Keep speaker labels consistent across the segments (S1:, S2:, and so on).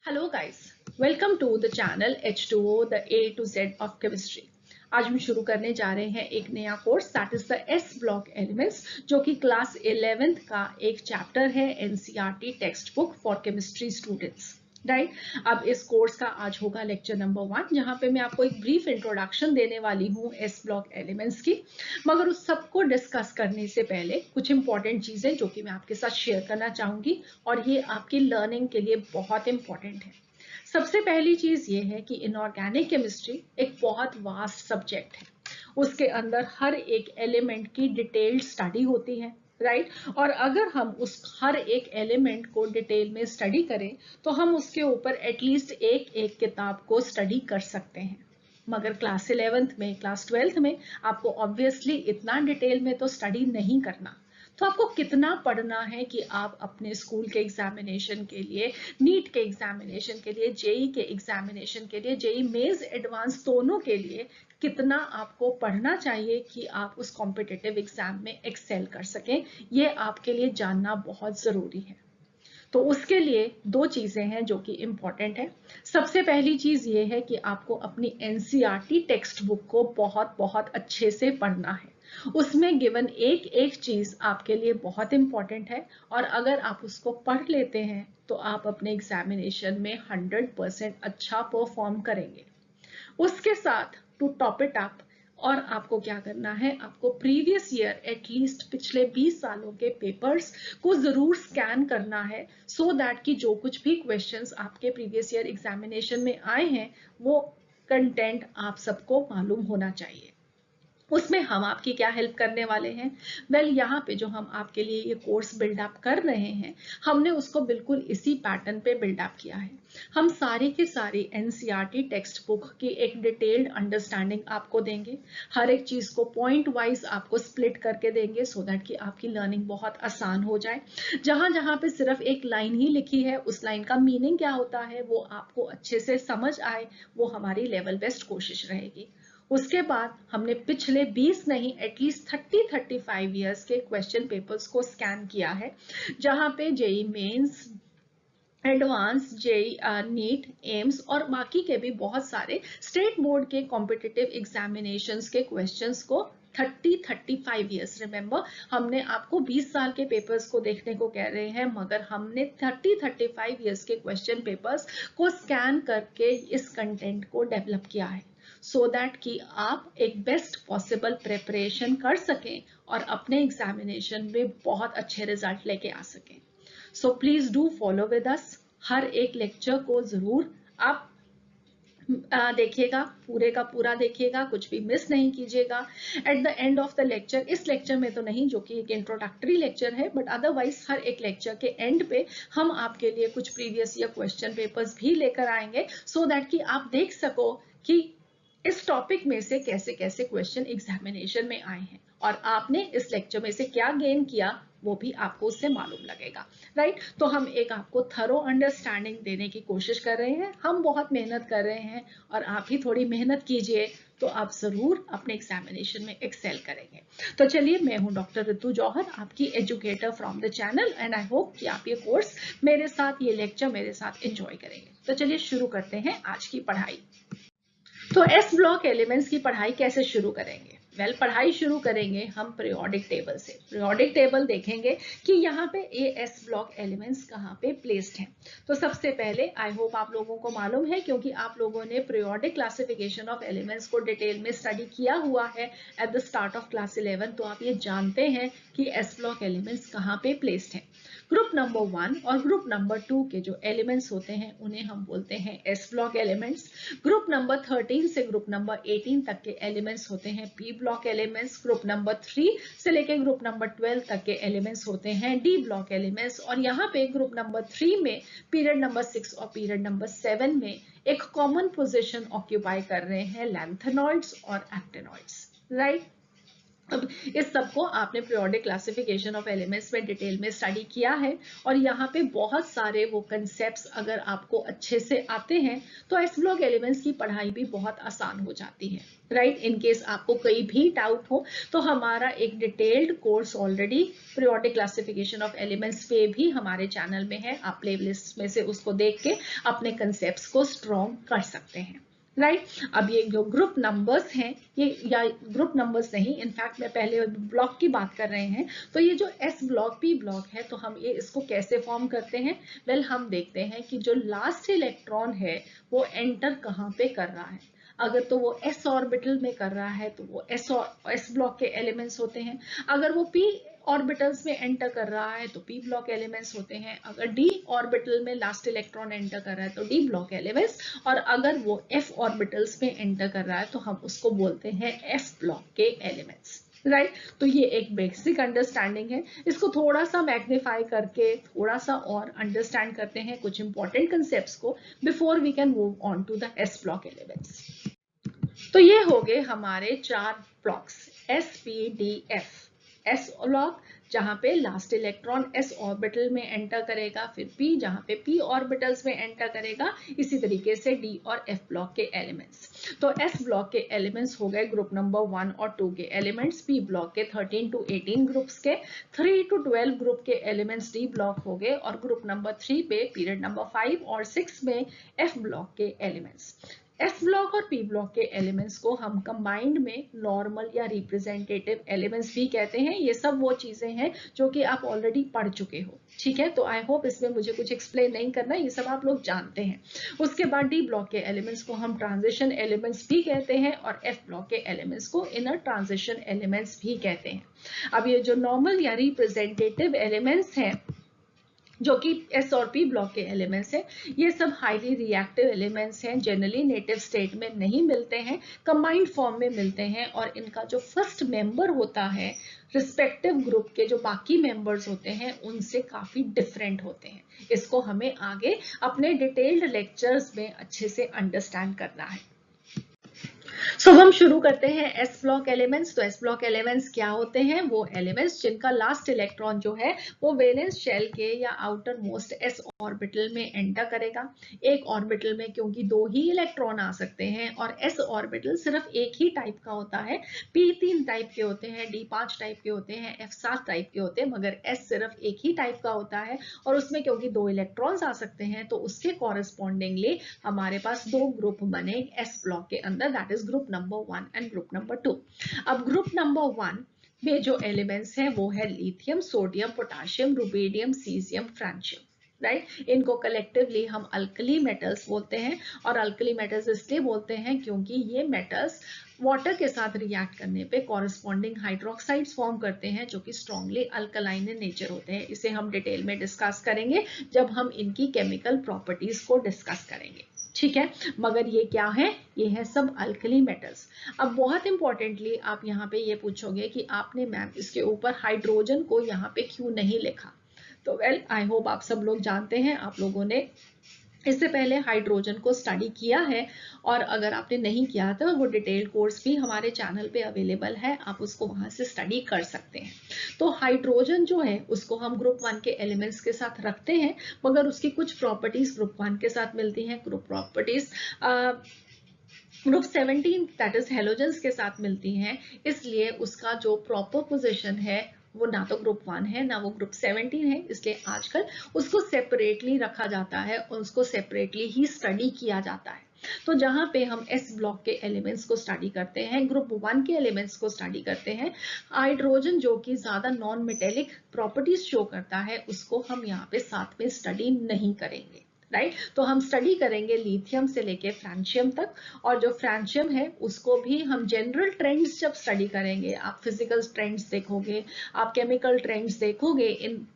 S1: Hello guys, welcome to the channel H2O the A to Z of chemistry. आज हम शुरू करने जा रहे हैं एक नया course that is the S block elements, जो कि क्लास 11th का एक चैप्टर है NCERT textbook for chemistry students. Right, अब इस कोर्स का आज होगा लेक्चर नंबर 1, जहां पे मैं आपको एक ब्रीफ इंट्रोडक्शन देने वाली हूँ एस ब्लॉक एलिमेंट्स की। मगर उस सबको डिस्कस करने से पहले कुछ इंपॉर्टेंट चीजें जो कि मैं आपके साथ शेयर करना चाहूंगी, और ये आपकी लर्निंग के लिए बहुत इंपॉर्टेंट है। सबसे पहली चीज ये है कि इनऑर्गेनिक केमिस्ट्री एक बहुत वास्ट सब्जेक्ट है। उसके अंदर हर एक एलिमेंट की डिटेल्ड स्टडी होती है। राइट, और अगर हम उस हर एक एलिमेंट को डिटेल में स्टडी करें तो हम उसके ऊपर एटलीस्ट एक एक किताब को स्टडी कर सकते हैं। मगर क्लास 11th में, क्लास 12th में आपको ऑब्वियसली इतना डिटेल में तो स्टडी नहीं करना। तो आपको कितना पढ़ना है कि आप अपने स्कूल के एग्जामिनेशन के लिए, नीट के एग्जामिनेशन के लिए, जेई के एग्जामिनेशन के लिए, जेई मेंस एडवांस दोनों के लिए कितना आपको पढ़ना चाहिए कि आप उस कॉम्पिटिटिव एग्जाम में एक्सेल कर सकें, ये आपके लिए जानना बहुत जरूरी है। तो उसके लिए दो चीजें हैं जो कि इंपॉर्टेंट है। सबसे पहली चीज ये है कि आपको अपनी एनसीईआरटी टेक्स्ट बुक को बहुत बहुत अच्छे से पढ़ना है। उसमें गिवन एक एक चीज आपके लिए बहुत इंपॉर्टेंट है, और अगर आप उसको पढ़ लेते हैं तो आप अपने एग्जामिनेशन में 100% अच्छा परफॉर्म करेंगे। उसके साथ टू टॉप इट अप, और आपको क्या करना है, आपको प्रीवियस ईयर एटलीस्ट पिछले 20 सालों के पेपर्स को जरूर स्कैन करना है, सो दैट कि जो कुछ भी क्वेश्चंस आपके प्रीवियस ईयर एग्जामिनेशन में आए हैं वो कंटेंट आप सबको मालूम होना चाहिए। उसमें हम आपकी क्या हेल्प करने वाले हैं? वेल, यहाँ पे जो हम आपके लिए ये कोर्स बिल्डअप कर रहे हैं, हमने उसको बिल्कुल इसी पैटर्न पे बिल्डअप किया है। हम सारी की सारी एनसीईआरटी टेक्स्ट बुक की एक डिटेल्ड अंडरस्टैंडिंग आपको देंगे। हर एक चीज को पॉइंट वाइज आपको स्प्लिट करके देंगे, सो दैट कि आपकी लर्निंग बहुत आसान हो जाए। जहां जहां पे सिर्फ एक लाइन ही लिखी है, उस लाइन का मीनिंग क्या होता है वो आपको अच्छे से समझ आए, वो हमारी लेवल बेस्ट कोशिश रहेगी। उसके बाद हमने पिछले 20 नहीं, एटलीस्ट 30-35 ईयर्स के क्वेश्चन पेपर्स को स्कैन किया है, जहां पे JEE Mains, advance, JEE, NEET, AIIMS और बाकी के भी बहुत सारे स्टेट बोर्ड के कॉम्पिटिटिव एग्जामिनेशंस के क्वेश्चंस को 30-35 ईयर्स, रिमेंबर हमने आपको 20 साल के पेपर्स को देखने को कह रहे हैं, मगर हमने 30-35 ईयर्स के क्वेश्चन पेपर्स को स्कैन करके इस कंटेंट को डेवलप किया है, सो दैट कि आप एक बेस्ट पॉसिबल प्रिपरेशन कर सकें और अपने एग्जामिनेशन में बहुत अच्छे रिजल्ट लेके आ सकें। So please do follow with us. हर एक लेक्चर को जरूर आप देखिएगा, पूरे का पूरा देखिएगा, कुछ भी मिस नहीं कीजिएगा। At the end of the lecture, इस लेक्चर में तो नहीं जो कि एक इंट्रोडक्टरी लेक्चर है, बट अदरवाइज हर एक लेक्चर के एंड पे हम आपके लिए कुछ प्रीवियस ईयर क्वेश्चन पेपर्स भी लेकर आएंगे, सो दैट कि आप देख सको कि इस टॉपिक में से कैसे कैसे क्वेश्चन एग्जामिनेशन में आए हैं, और आपने इस लेक्चर में से क्या गेन किया वो भी आपको उससे मालूम लगेगा। राइट, तो हम एक आपको थरो अंडरस्टैंडिंग देने की कोशिश कर रहे हैं, हम बहुत मेहनत कर रहे हैं, और आप ही थोड़ी मेहनत कीजिए तो आप जरूर अपने एग्जामिनेशन में एक्सेल करेंगे। तो चलिए, मैं हूं डॉक्टर ऋतु जौहर, आपकी educator from the channel, and I hope कि आप ये कोर्स मेरे साथ, ये लेक्चर मेरे साथ एंजॉय करेंगे। तो चलिए शुरू करते हैं आज की पढ़ाई। तो एस ब्लॉक एलिमेंट्स की पढ़ाई कैसे शुरू करेंगे? वेल, पढ़ाई शुरू करेंगे हम पीरियोडिक टेबल से। पीरियोडिक टेबल देखेंगे कि यहाँ पे ये एस ब्लॉक एलिमेंट्स कहाँ पे प्लेस्ड हैं। तो सबसे पहले आई होप आप लोगों को मालूम है, क्योंकि आप लोगों ने पीरियोडिक क्लासिफिकेशन ऑफ एलिमेंट्स को डिटेल में स्टडी किया हुआ है at the start of class 11, तो आप ये जानते हैं कि एस ब्लॉक एलिमेंट्स कहाँ पे प्लेस्ड हैं। ग्रुप नंबर 1 और ग्रुप नंबर 2 के जो एलिमेंट्स होते हैं उन्हें हम बोलते हैं S block elements. Group number 13 से ग्रुप नंबर 18 तक के एलिमेंट्स होते हैं P block elements. Group number 3 से लेकर ग्रुप नंबर 12 तक के एलिमेंट्स होते हैं डी ब्लॉक एलिमेंट्स। और यहाँ पे ग्रुप नंबर 3 में पीरियड नंबर 6 और पीरियड नंबर 7 में एक कॉमन पोजिशन ऑक्यूपाई कर रहे हैं लैंथेनॉइड्स और एक्टिनॉइड्स। राइट, अब इस सब को आपने पीरियोडिक क्लासिफिकेशन ऑफ एलिमेंट्स में डिटेल में स्टडी किया है और यहाँ पे बहुत सारे वो कंसेप्ट्स अगर आपको अच्छे से आते हैं तो एस ब्लॉक एलिमेंट्स की पढ़ाई भी बहुत आसान हो जाती है, राइट। इन केस आपको कोई भी डाउट हो तो हमारा एक detailed course already periodic classification of elements पे भी हमारे चैनल में है, आप प्लेलिस्ट में से उसको देख के अपने कंसेप्ट्स को स्ट्रॉन्ग कर सकते हैं, राइट। अब ये जो ग्रुप नंबर्स हैं, ये या ग्रुप नंबर्स नहीं, इनफैक्ट मैं पहले ब्लॉक की बात कर रहे हैं, तो ये जो एस ब्लॉक पी ब्लॉक है तो हम ये इसको कैसे फॉर्म करते हैं। वेल हम देखते हैं कि जो लास्ट इलेक्ट्रॉन है वो एंटर कहाँ पे कर रहा है। अगर तो वो एस ऑर्बिटल में कर रहा है तो वो एस ब्लॉक के एलिमेंट्स होते हैं। अगर वो पी ऑर्बिटल्स में एंटर कर रहा है तो पी ब्लॉक एलिमेंट्स होते हैं। अगर डी ऑर्बिटल में लास्ट इलेक्ट्रॉन एंटर कर रहा है तो डी ब्लॉक एलिमेंट्स, और अगर वो एफ ऑर्बिटल्स में एंटर कर रहा है तो हम उसको बोलते हैं एफ ब्लॉक के एलिमेंट्स, राइट। तो ये एक बेसिक अंडरस्टैंडिंग है। इसको थोड़ा सा मैग्नीफाई करके थोड़ा सा और अंडरस्टैंड करते हैं कुछ इंपॉर्टेंट कंसेप्ट्स को before we can move on to the S block elements. तो ये हो गए हमारे 4 blocks S P D F. S block जहां पे लास्ट इलेक्ट्रॉन एस ऑर्बिटल में एंटर करेगा, फिर पी जहां पे पी ऑर्बिटल्स में एंटर करेगा, इसी तरीके से डी और एफ ब्लॉक के एलिमेंट्स। तो एस ब्लॉक के एलिमेंट्स हो गए ग्रुप नंबर 1 और 2 के एलिमेंट्स, पी ब्लॉक के 13 to 18 ग्रुप्स के 3 to 12 ग्रुप के एलिमेंट्स डी ब्लॉक हो गए, और ग्रुप नंबर 3 पे पीरियड नंबर 5 और 6 में एफ ब्लॉक के एलिमेंट्स। एस ब्लॉक और पी ब्लॉक के एलिमेंट्स को हम कंबाइंड में नॉर्मल या रिप्रेजेंटेटिव एलिमेंट्स भी कहते हैं। ये सब वो चीजें हैं जो कि आप ऑलरेडी पढ़ चुके हो, ठीक है। तो आई होप इसमें मुझे कुछ एक्सप्लेन नहीं करना, ये सब आप लोग जानते हैं। उसके बाद डी ब्लॉक के एलिमेंट्स को हम ट्रांजिशन एलिमेंट्स भी कहते हैं और एफ ब्लॉक के एलिमेंट्स को इनर ट्रांजिशन एलिमेंट्स भी कहते हैं। अब ये जो नॉर्मल या रिप्रेजेंटेटिव एलिमेंट्स हैं जो कि एस और पी ब्लॉक के एलिमेंट्स हैं, ये सब हाईली रिएक्टिव एलिमेंट्स हैं, जनरली नेटिव स्टेट में नहीं मिलते हैं, कंबाइंड फॉर्म में मिलते हैं, और इनका जो फर्स्ट मेंबर होता है रिस्पेक्टिव ग्रुप के जो बाकी मेंबर्स होते हैं उनसे काफी डिफरेंट होते हैं। इसको हमें आगे अपने डिटेल्ड लेक्चर्स में अच्छे से अंडरस्टैंड करना है। सो हम शुरू करते हैं एस ब्लॉक एलिमेंट्स। तो एस ब्लॉक एलिमेंट्स क्या होते हैं? वो एलिमेंट्स जिनका लास्ट इलेक्ट्रॉन जो है वो वैलेंस शेल के या आउटर मोस्ट एस ऑर्बिटल में एंटर करेगा। एक ऑर्बिटल में क्योंकि 2 ही इलेक्ट्रॉन आ सकते हैं और एस ऑर्बिटल सिर्फ एक ही टाइप का होता है, पी 3 टाइप के होते हैं, डी 5 टाइप के होते हैं, एफ 7 टाइप के होते हैं, मगर एस सिर्फ एक ही टाइप का होता है, और उसमें क्योंकि 2 इलेक्ट्रॉन्स आ सकते हैं तो उसके कॉरेस्पॉन्डिंगली हमारे पास 2 ग्रुप बने एस ब्लॉक के अंदर, that is group number 1 and group number 2। अब ग्रुप नंबर 1 में जो एलिमेंट्स हैं वो है lithium, sodium, potassium, rubidium, caesium, francium, right. इनको कलेक्टिवली हम अल्कली मेटल्स बोलते हैं, और अल्कली मेटल्स इसलिए बोलते हैं क्योंकि ये मेटल्स वाटर के साथ रिएक्ट करने पे कॉरेस्पॉन्डिंग हाइड्रोक्साइड्स फॉर्म करते हैं जो कि स्ट्रांगली अल्कलाइन इन नेचर होते हैं। इसे हम डिटेल में डिस्कस करेंगे जब हम इनकी केमिकल प्रॉपर्टीज को डिस्कस करेंगे, ठीक है। मगर ये क्या है? ये है सब अल्कली मेटल्स। अब बहुत इंपॉर्टेंटली आप यहाँ पे ये पूछोगे कि आपने मैम इसके ऊपर हाइड्रोजन को यहाँ पे क्यों नहीं लिखा? तो वेल आई होप आप सब लोग जानते हैं, आप लोगों ने इससे पहले हाइड्रोजन को स्टडी किया है, और अगर आपने नहीं किया तो वो डिटेल कोर्स भी हमारे चैनल पे अवेलेबल है, आप उसको वहां से स्टडी कर सकते हैं। तो हाइड्रोजन जो है उसको हम ग्रुप 1 के एलिमेंट्स के साथ रखते हैं, मगर उसकी कुछ प्रॉपर्टीज ग्रुप 1 के साथ मिलती हैं, group properties group 17 that is halogens के साथ मिलती हैं, इसलिए उसका जो प्रॉपर पोजीशन है वो ना तो ग्रुप 1 है ना वो ग्रुप 17 है, इसलिए आजकल उसको सेपरेटली रखा जाता है और उसको सेपरेटली ही स्टडी किया जाता है। तो जहां पे हम एस ब्लॉक के एलिमेंट्स को स्टडी करते हैं, ग्रुप 1 के एलिमेंट्स को स्टडी करते हैं, हाइड्रोजन जो कि ज्यादा नॉन मेटेलिक प्रॉपर्टीज शो करता है उसको हम यहाँ पे साथ में स्टडी नहीं करेंगे, राइट। तो हम स्टडी करेंगे लिथियम से लेके फ्रांशियम तक, और जो फ्रांशियम है उसको भी हम जनरल ट्रेंड्स जब स्टडी करेंगे, आप फिजिकल ट्रेंड्स देखोगे, आप केमिकल ट्रेंड्स देखोगे इन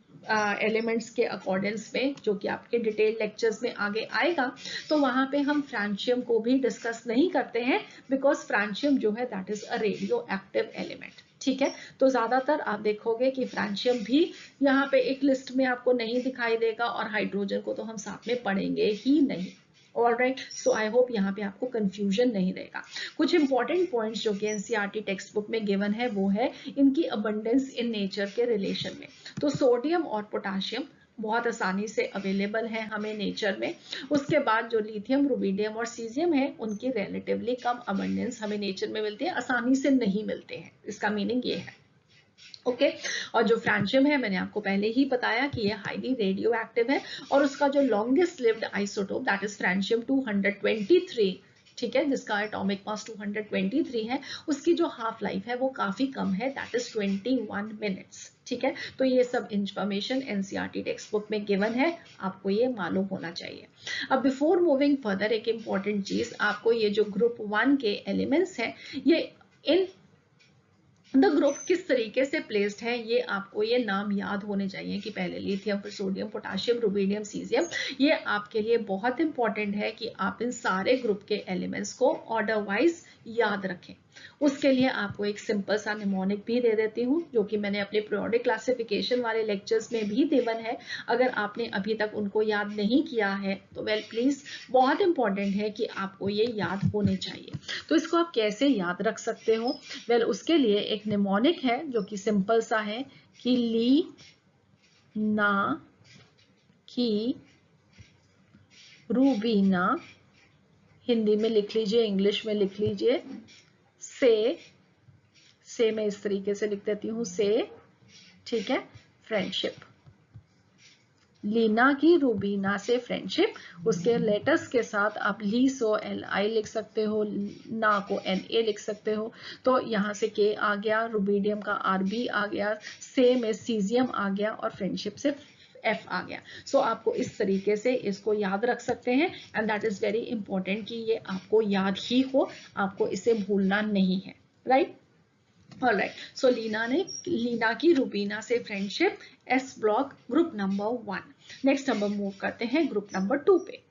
S1: एलिमेंट्स के अकॉर्डेंस में, जो कि आपके डिटेल लेक्चर्स में आगे आएगा, तो वहां पे हम फ्रांशियम को भी डिस्कस नहीं करते हैं, बिकॉज फ्रांशियम जो है that is a radio active element, ठीक है। तो ज्यादातर आप देखोगे कि फ्रांशियम भी यहाँ पे एक लिस्ट में आपको नहीं दिखाई देगा, और हाइड्रोजन को तो हम साथ में पढ़ेंगे ही नहीं, ऑलराइट, सो आई होप यहाँ पे आपको कंफ्यूजन नहीं रहेगा। कुछ इंपॉर्टेंट पॉइंट्स जो कि एनसीईआरटी टेक्स्ट बुक में गिवन है वो है इनकी अबंडेंस इन नेचर के रिलेशन में। तो सोडियम और पोटाशियम बहुत आसानी से अवेलेबल है हमें नेचर में। उसके बाद जो लिथियम, रुबिडियम और सीजियम है उनकी रिलेटिवली कम अबंडेंस हमें नेचर में मिलती है, आसानी से नहीं मिलते हैं, इसका मीनिंग ये है। ओके और जो फ्रेंशियम है मैंने आपको पहले ही बताया कि ये हाईली रेडियो एक्टिव है और उसका जो longest lived isotope that is francium 223, ठीक है, जिसका एटॉमिक मास 223 है, उसकी जो हाफ लाइफ है वो काफी कम है, दैट इज 21 मिनट्स। ठीक है, तो ये सब इंफॉर्मेशन एनसीईआरटी टेक्स्ट बुक में गिवन है, आपको ये मालूम होना चाहिए। अब बिफोर मूविंग फर्दर एक इंपॉर्टेंट चीज, आपको ये जो ग्रुप 1 के एलिमेंट्स हैं ये इन द ग्रुप किस तरीके से प्लेस्ड है, ये आपको ये नाम याद होने चाहिए कि पहले लिथियम, फिर सोडियम, पोटाशियम, रुबिडियम, सीजियम। ये आपके लिए बहुत इंपॉर्टेंट है कि आप इन सारे ग्रुप के एलिमेंट्स को ऑर्डर वाइज याद रखें। उसके लिए आपको एक सिंपल सा निमोनिक भी दे देती हूँ जो कि मैंने अपने पीरियोडिक क्लासिफिकेशन वाले लेक्चर्स में भी देवन है। अगर आपने अभी तक उनको याद नहीं किया है तो वेल प्लीज, बहुत इंपॉर्टेंट है कि आपको ये याद होने चाहिए। तो इसको आप कैसे याद रख सकते हो? वेल उसके लिए एक निमोनिक है जो कि सिंपल सा है कि ली ना की रूबीना, हिंदी में लिख लीजिए, इंग्लिश में लिख लीजिए, से मैं इस तरीके से लिख देती हूँ से, ठीक है, फ्रेंडशिप। लीना की रूबीना से फ्रेंडशिप, उसके लेटर्स के साथ आप ली सो LI लिख सकते हो, ना को NA लिख सकते हो। तो यहाँ से K आ गया, रूबीडियम का RB आ गया, से में सीजियम आ गया और फ्रेंडशिप से F आ गया। सो आपको इस तरीके से इसको याद रख सकते हैं and that is very important कि ये आपको याद ही हो, आपको इसे भूलना नहीं है, राइट? ऑलराइट, सो लीना की रूबीना से friendship, S block, group number 1। Next हम मूव करते हैं ग्रुप नंबर 2 पे।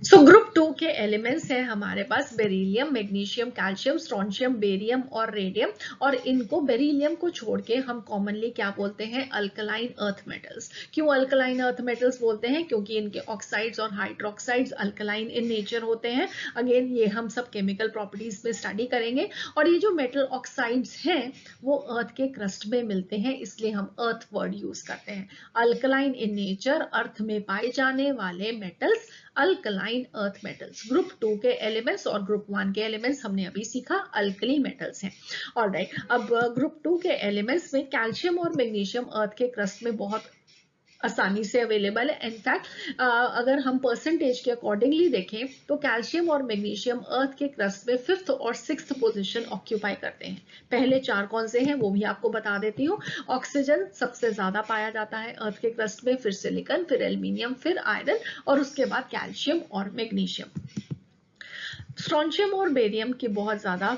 S1: सो ग्रुप 2 के एलिमेंट्स हैं हमारे पास beryllium, magnesium, calcium, strontium, barium और रेडियम। और इनको, बेरिलियम को छोड़ के हम कॉमनली क्या बोलते हैं? Alkaline earth metals. क्यों अल्कलाइन अर्थ मेटल्स बोलते हैं? क्योंकि इनके ऑक्साइड्स और हाइड्रोक्साइड्स अल्कलाइन इन नेचर होते हैं। अगेन ये हम सब केमिकल प्रॉपर्टीज में स्टडी करेंगे। और ये जो मेटल ऑक्साइड्स हैं वो अर्थ के क्रस्ट में मिलते हैं, इसलिए हम अर्थ वर्ड यूज करते हैं। अल्कलाइन इन नेचर, अर्थ में पाए जाने वाले metals alkaline earth metals. Group 2 के एलिमेंट्स और ग्रुप 1 के एलिमेंट्स हमने अभी सीखा अल्कली मेटल्स हैं। ऑलराइट, अब ग्रुप 2 के एलिमेंट्स में कैल्शियम और मैग्नीशियम अर्थ के क्रस्ट में बहुत आसानी से अवेलेबल है। इनफैक्ट अगर हम परसेंटेज के अकॉर्डिंगली देखें तो कैल्शियम और मैग्नीशियम अर्थ के क्रस्ट में 5th और 6th पोजीशन ऑक्यूपाई करते हैं। पहले 4 कौन से हैं वो भी आपको बता देती हूँ। ऑक्सीजन सबसे ज्यादा पाया जाता है अर्थ के क्रस्ट में, फिर सिलिकॉन, फिर एल्यूमिनियम, फिर आयरन और उसके बाद कैल्शियम और मैग्नीशियम। स्ट्रोंशियम और बेरियम की बहुत ज्यादा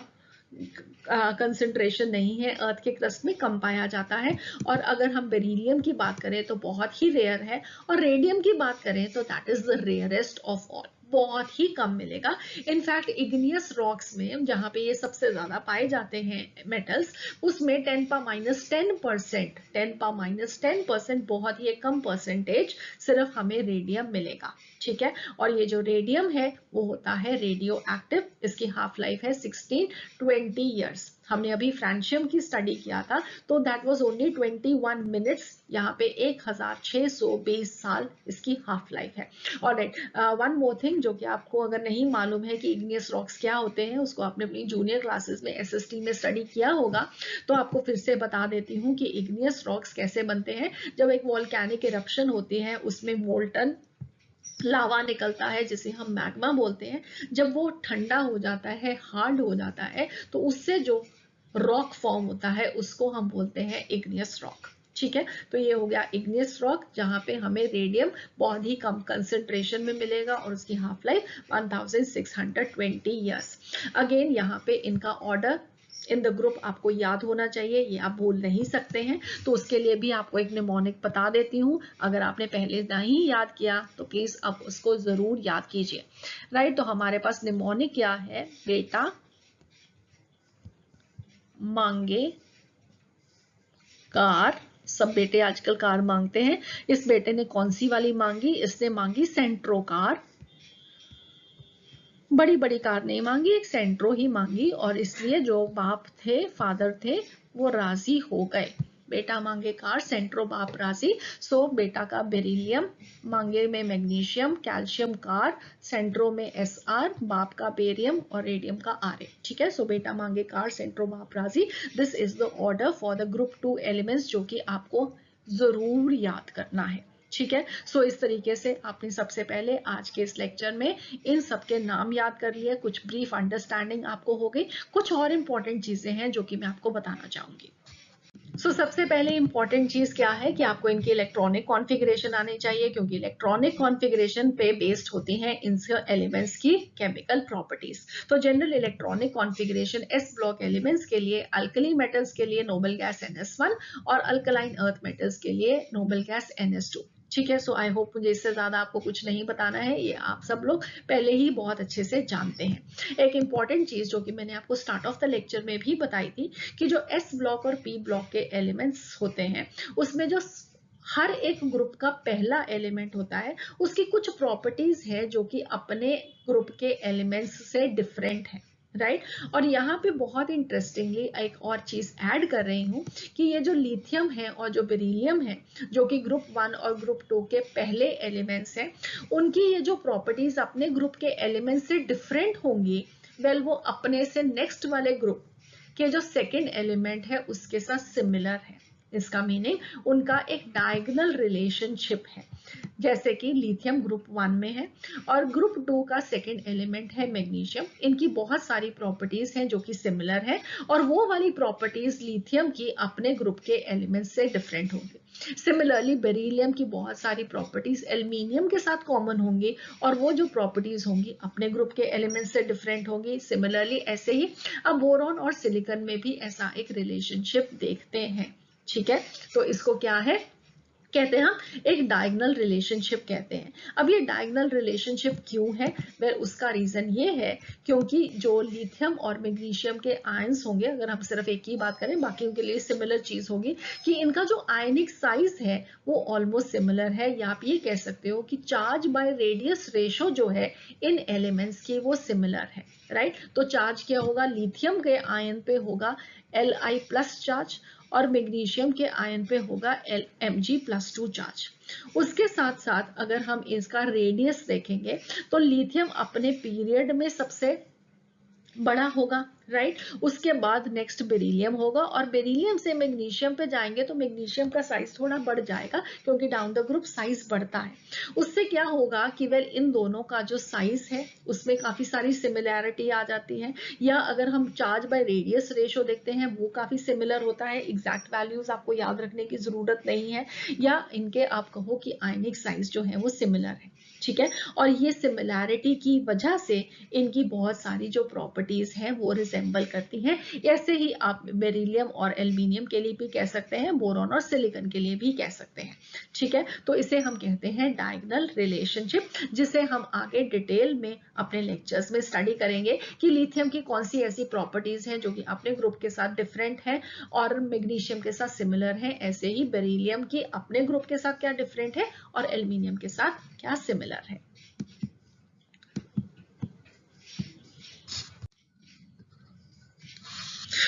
S1: कंसंट्रेशन नहीं है, अर्थ के क्रस्ट में कम पाया जाता है। और अगर हम बेरिलियम की बात करें तो बहुत ही रेयर है, और रेडियम की बात करें तो that is the rarest of all, बहुत ही कम मिलेगा। इनफैक्ट इग्नियस रॉक्स में जहां पे ये सबसे ज्यादा पाए जाते हैं मेटल्स, उसमें 10⁻10%, 10⁻10% बहुत ही कम परसेंटेज सिर्फ हमें रेडियम मिलेगा। ठीक है, और ये जो रेडियम है वो होता है रेडियो एक्टिव, इसकी हाफ लाइफ है 16-20 ईयर्स। हमने अभी फ्रेंशियम की स्टडी किया था तो दैट वाज ओनली 21 मिनट्स, यहाँ पे 1620 साल इसकी हाफ लाइफ है। ऑलराइट, वन मोर थिंग जो कि आपको अगर नहीं मालूम है कि इग्नियस रॉक्स क्या होते हैं, उसको आपने अपनी जूनियर क्लासेस में SST में स्टडी किया होगा, तो आपको फिर से बता देती हूँ कि इग्नियस रॉक्स कैसे बनते हैं। जब एक वॉल्केनिक इरप्शन होती है उसमें मोल्टन लावा निकलता है जिसे हम मैग्मा बोलते हैं, जब वो ठंडा हो जाता है, हार्ड हो जाता है, तो उससे जो रॉक फॉर्म होता है उसको हम बोलते हैं इग्नियस रॉक। ठीक है, तो ये हो गया इग्नियस रॉक, जहां पे हमें रेडियम बहुत ही कम कंसेंट्रेशन में मिलेगा और उसकी हाफ लाइफ 1620 ईयर्स। अगेन यहाँ पे इनका ऑर्डर इन द ग्रुप आपको याद होना चाहिए, ये आप भूल नहीं सकते हैं। तो उसके लिए भी आपको एक निमोनिक बता देती हूँ, अगर आपने पहले नहीं याद किया तो प्लीज अब उसको जरूर याद कीजिए। राइट, तो हमारे पास निमोनिक क्या है? बेटा मांगे कार, सब बेटे आजकल कार मांगते हैं। इस बेटे ने कौन सी वाली मांगी? इसने मांगी सेंट्रोकार, बड़ी बड़ी कार नहीं मांगी, एक सेंट्रो ही मांगी, और इसलिए जो बाप थे, फादर थे, वो राजी हो गए। बेटा मांगे कार, सेंट्रो बाप राजी, सो बेटा का बेरिलियम, मांगे में मैग्नीशियम, कैल्शियम कार, सेंट्रो में एसआर, बाप का बेरियम और रेडियम का आर। ठीक है, सो बेटा मांगे कार, सेंट्रो बाप राजी। This is the order for the group 2 elements, जो कि आपको जरूर याद करना है। ठीक है, सो इस तरीके से आपने सबसे पहले आज के इस लेक्चर में इन सब के नाम याद कर लिए, कुछ ब्रीफ अंडरस्टैंडिंग आपको हो गई। कुछ और इंपॉर्टेंट चीजें हैं जो कि मैं आपको बताना चाहूंगी। सबसे पहले इंपॉर्टेंट चीज क्या है कि आपको इनकी इलेक्ट्रॉनिक कॉन्फ़िगरेशन आनी चाहिए, क्योंकि इलेक्ट्रॉनिक कॉन्फ़िगरेशन पे बेस्ड होती हैं इन एलिमेंट्स की केमिकल प्रॉपर्टीज। तो general electronic configuration S block elements के लिए, अल्कली मेटल्स के लिए नोबल गैस NS1 और अल्कलाइन अर्थ मेटल्स के लिए नोबल गैस NS2। ठीक है, सो आई होप मुझे इससे ज्यादा आपको कुछ नहीं बताना है, ये आप सब लोग पहले ही बहुत अच्छे से जानते हैं। एक इंपॉर्टेंट चीज जो कि मैंने आपको स्टार्ट ऑफ द लेक्चर में भी बताई थी कि जो एस ब्लॉक और पी ब्लॉक के एलिमेंट्स होते हैं, उसमें जो हर एक ग्रुप का पहला एलिमेंट होता है, उसकी कुछ प्रॉपर्टीज है जो कि अपने ग्रुप के एलिमेंट्स से डिफरेंट है, राइट। और यहाँ पे बहुत इंटरेस्टिंगली एक और चीज ऐड कर रही हूँ कि ये जो लिथियम है और जो बेरिलियम है, जो कि ग्रुप 1 और ग्रुप 2 के पहले एलिमेंट्स हैं, उनकी ये जो प्रॉपर्टीज अपने ग्रुप के एलिमेंट से डिफरेंट होंगी, वेल वो अपने से नेक्स्ट वाले ग्रुप के जो सेकेंड एलिमेंट है उसके साथ सिमिलर है। इसका मीनिंग उनका एक डायगोनल रिलेशनशिप है, जैसे कि लिथियम ग्रुप 1 में है और ग्रुप 2 का सेकेंड एलिमेंट है मैग्नीशियम। इनकी बहुत सारी प्रॉपर्टीज हैं जो कि सिमिलर है, और वो वाली प्रॉपर्टीज लिथियम की अपने ग्रुप के एलिमेंट से डिफरेंट होंगी। सिमिलरली बेरिलियम की बहुत सारी प्रॉपर्टीज एल्यूमिनियम के साथ कॉमन होंगी, और वो जो प्रॉपर्टीज होंगी अपने ग्रुप के एलिमेंट से डिफरेंट होंगी। सिमिलरली ऐसे ही अब बोरॉन और सिलिकॉन में भी ऐसा एक रिलेशनशिप देखते हैं। ठीक है, तो इसको क्या है कहते हैं, हम एक डायगोनल रिलेशनशिप कहते हैं। अब ये डायगोनल रिलेशनशिप क्यों है? वेल उसका रीजन ये है क्योंकि जो लिथियम और मैग्नीशियम के आयंस होंगे, अगर हम सिर्फ एक ही बात करें, बाकी के लिए सिमिलर चीज होगी कि इनका जो आयनिक साइज है वो ऑलमोस्ट सिमिलर है, या आप ये कह सकते हो कि चार्ज बाय रेडियस रेशो जो है इन एलिमेंट्स की वो सिमिलर है, राइट। तो चार्ज क्या होगा, लिथियम के आयन पे होगा Li+ चार्ज, और मैग्नीशियम के आयन पे होगा Mg+2 चार्ज। उसके साथ साथ अगर हम इसका रेडियस देखेंगे तो लिथियम अपने पीरियड में सबसे बड़ा होगा, राइट। उसके बाद नेक्स्ट बेरिलियम होगा, और बेरिलियम से मैग्नीशियम पे जाएंगे तो मैग्नीशियम का साइज थोड़ा बढ़ जाएगा क्योंकि डाउन द ग्रुप साइज बढ़ता है। उससे क्या होगा कि वेल इन दोनों का जो साइज है उसमें काफी सारी सिमिलैरिटी आ जाती है, या अगर हम चार्ज बाय रेडियस रेशो देखते हैं वो काफी सिमिलर होता है। एग्जैक्ट वैल्यूज आपको याद रखने की जरूरत नहीं है, या इनके आप कहो कि आयनिक साइज जो है वो सिमिलर है। ठीक है, और ये सिमिलैरिटी की वजह से इनकी बहुत सारी जो प्रॉपर्टीज हैं वो रिजेंबल करती हैं। ऐसे ही आप बेरिलियम और एल्यूमिनियम के लिए भी कह सकते हैं, बोरॉन और सिलिकॉन के लिए भी कह सकते हैं। ठीक है, तो इसे हम कहते हैं डायगोनल रिलेशनशिप, जिसे हम आगे डिटेल में अपने लेक्चर्स में स्टडी करेंगे कि लिथियम की कौन सी ऐसी प्रॉपर्टीज हैं जो कि अपने ग्रुप के साथ डिफरेंट है और मैग्नीशियम के साथ सिमिलर है। ऐसे ही बेरिलियम की अपने ग्रुप के साथ क्या डिफरेंट है और एल्यूमिनियम के साथ क्या सिमिलर है।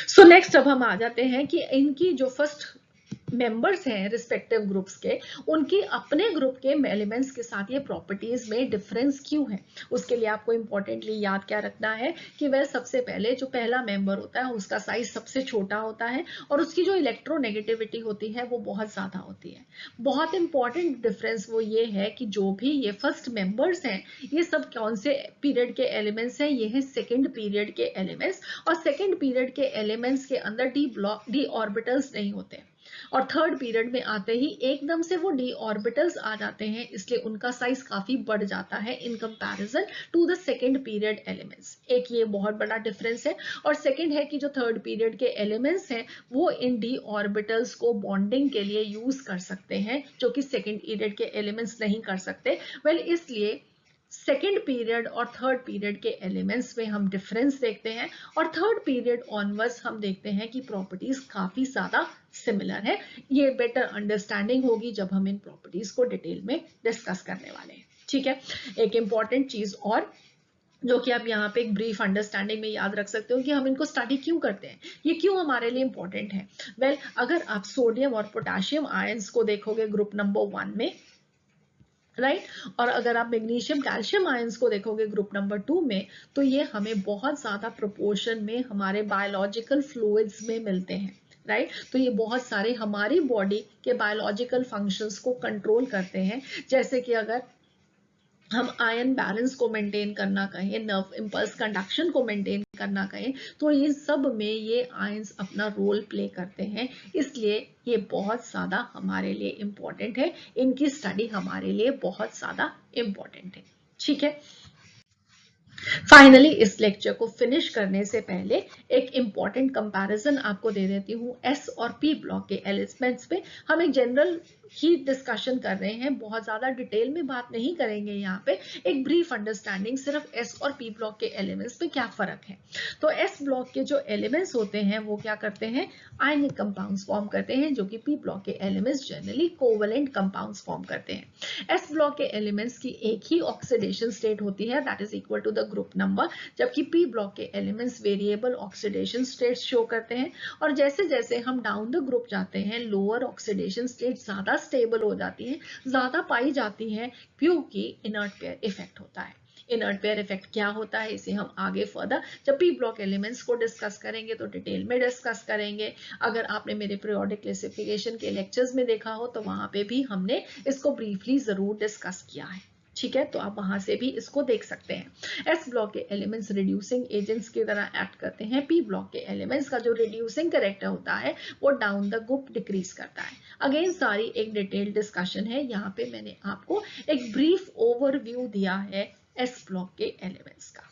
S1: सो नेक्स्ट अब हम आ जाते हैं कि इनकी जो फर्स्ट मेंबर्स हैं रिस्पेक्टिव ग्रुप्स के, उनकी अपने ग्रुप के एलिमेंट्स के साथ ये प्रॉपर्टीज में डिफरेंस क्यों है। उसके लिए आपको इंपॉर्टेंटली याद क्या रखना है कि वह सबसे पहले जो पहला मेंबर होता है उसका साइज सबसे छोटा होता है, और उसकी जो इलेक्ट्रोनेगेटिविटी होती है वो बहुत ज्यादा होती है। बहुत इंपॉर्टेंट डिफरेंस वो ये है कि जो भी ये फर्स्ट मेंबर्स हैं ये सब कौन से पीरियड के एलिमेंट्स हैं, ये है सेकेंड पीरियड के एलिमेंट्स, और सेकेंड पीरियड के एलिमेंट्स के अंदर डी ऑर्बिटल्स नहीं होते, और थर्ड पीरियड में आते ही एकदम से वो डी ऑर्बिटल्स आ जाते हैं, इसलिए उनका साइज काफी बढ़ जाता है in comparison to the second period elements. एक ये बहुत बड़ा डिफरेंस है। और सेकेंड है कि जो थर्ड पीरियड के एलिमेंट्स हैं वो इन डी ऑर्बिटल्स को बॉन्डिंग के लिए यूज कर सकते हैं, जो कि सेकेंड पीरियड के एलिमेंट्स नहीं कर सकते। वेल इसलिए सेकेंड पीरियड और थर्ड पीरियड के एलिमेंट्स में हम डिफरेंस देखते हैं, और थर्ड पीरियड ऑनवर्ड्स हम देखते हैं कि प्रॉपर्टीज काफी ज्यादा सिमिलर है। ये बेटर अंडरस्टैंडिंग होगी जब हम इन प्रॉपर्टीज को डिटेल में डिस्कस करने वाले हैं। ठीक है, एक इंपॉर्टेंट चीज और जो कि आप यहाँ पे एक ब्रीफ अंडरस्टैंडिंग में याद रख सकते हो कि हम इनको स्टडी क्यों करते हैं, ये क्यों हमारे लिए इंपॉर्टेंट है। वेल, अगर आप सोडियम और पोटेशियम आयंस को देखोगे ग्रुप नंबर 1 में, राइट, और अगर आप मैग्नीशियम कैल्शियम आयंस को देखोगे ग्रुप नंबर 2 में, तो ये हमें बहुत ज्यादा प्रोपोर्शन में हमारे बायोलॉजिकल फ्लूइड्स में मिलते हैं, राइट। तो ये बहुत सारे हमारी बॉडी के बायोलॉजिकल फंक्शंस को कंट्रोल करते हैं। जैसे कि अगर हम आयन बैलेंस को मेंटेन करना कहें, नर्व इंपल्स कंडक्शन को मेंटेन करना कहें, तो ये सब में ये आयंस अपना रोल प्ले करते हैं। इसलिए ये बहुत ज्यादा हमारे लिए इंपॉर्टेंट है, इनकी स्टडी हमारे लिए बहुत ज्यादा इंपॉर्टेंट है। ठीक है, फाइनली इस लेक्चर को फिनिश करने से पहले एक इंपॉर्टेंट कंपैरिजन आपको दे देती हूँ एस और पी ब्लॉक के एलिमेंट्स पे। हम एक जनरल ही डिस्कशन कर रहे हैं, बहुत ज्यादा डिटेल में बात नहीं करेंगे यहाँ पे, एक ब्रीफ अंडरस्टैंडिंग सिर्फ एस और पी ब्लॉक के एलिमेंट्स पे क्या फर्क है। तो एस ब्लॉक के जो एलिमेंट्स होते हैं वो क्या करते हैं, आयनिक कंपाउंड्स फॉर्म करते हैं, जो कि पी ब्लॉक के elements generally covalent compounds form करते हैं। एस ब्लॉक के एलिमेंट्स की एक ही ऑक्सीडेशन स्टेट होती है, that is equal to the group number, जबकि पी ब्लॉक के elements variable oxidation states show करते हैं। और जैसे जैसे हम डाउन द ग्रुप जाते हैं, लोअर ऑक्सीडेशन स्टेट ज्यादा स्टेबल हो जाती है, ज्यादा पाई जाती है, क्योंकि इनर्ट पेयर इफेक्ट होता है। इनर्ट पेयर इफेक्ट क्या होता है, इसे हम आगे फर्दर जब पी ब्लॉक एलिमेंट्स को डिस्कस करेंगे तो डिटेल में डिस्कस करेंगे। अगर आपने मेरे पीरियोडिक क्लासिफिकेशन के लेक्चर्स में देखा हो तो वहां पे भी हमने इसको ब्रीफली जरूर डिस्कस किया है। ठीक है, तो आप वहां से भी इसको देख सकते हैं। एस ब्लॉक के एलिमेंट्स रिड्यूसिंग एजेंट्स की तरह एक्ट करते हैं। पी ब्लॉक के एलिमेंट्स का जो रिड्यूसिंग कैरेक्टर होता है वो डाउन द ग्रुप डिक्रीज करता है। अगेन सारी एक डिटेल डिस्कशन है, यहाँ पे मैंने आपको एक ब्रीफ ओवरव्यू दिया है एस ब्लॉक के एलिमेंट्स का।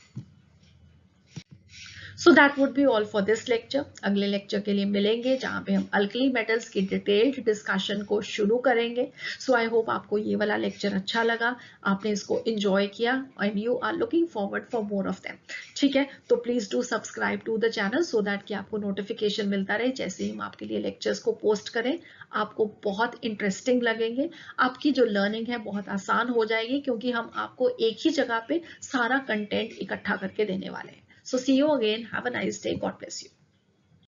S1: So that would be all for this lecture. अगले लेक्चर के लिए मिलेंगे जहां पे हम अल्कली मेटल्स की डिटेल्ड डिस्कशन को शुरू करेंगे। सो आई होप आपको ये वाला लेक्चर अच्छा लगा, आपने इसको एंजॉय किया and you are looking forward for more of them. ठीक है, तो please do subscribe to the channel so that कि आपको नोटिफिकेशन मिलता रहे जैसे ही हम आपके लिए लेक्चर्स को पोस्ट करें। आपको बहुत इंटरेस्टिंग लगेंगे, आपकी जो लर्निंग है बहुत आसान हो जाएगी, क्योंकि हम आपको एक ही जगह पे सारा कंटेंट इकट्ठा करके देने वाले हैं। So see you again. Have a nice day. God bless you.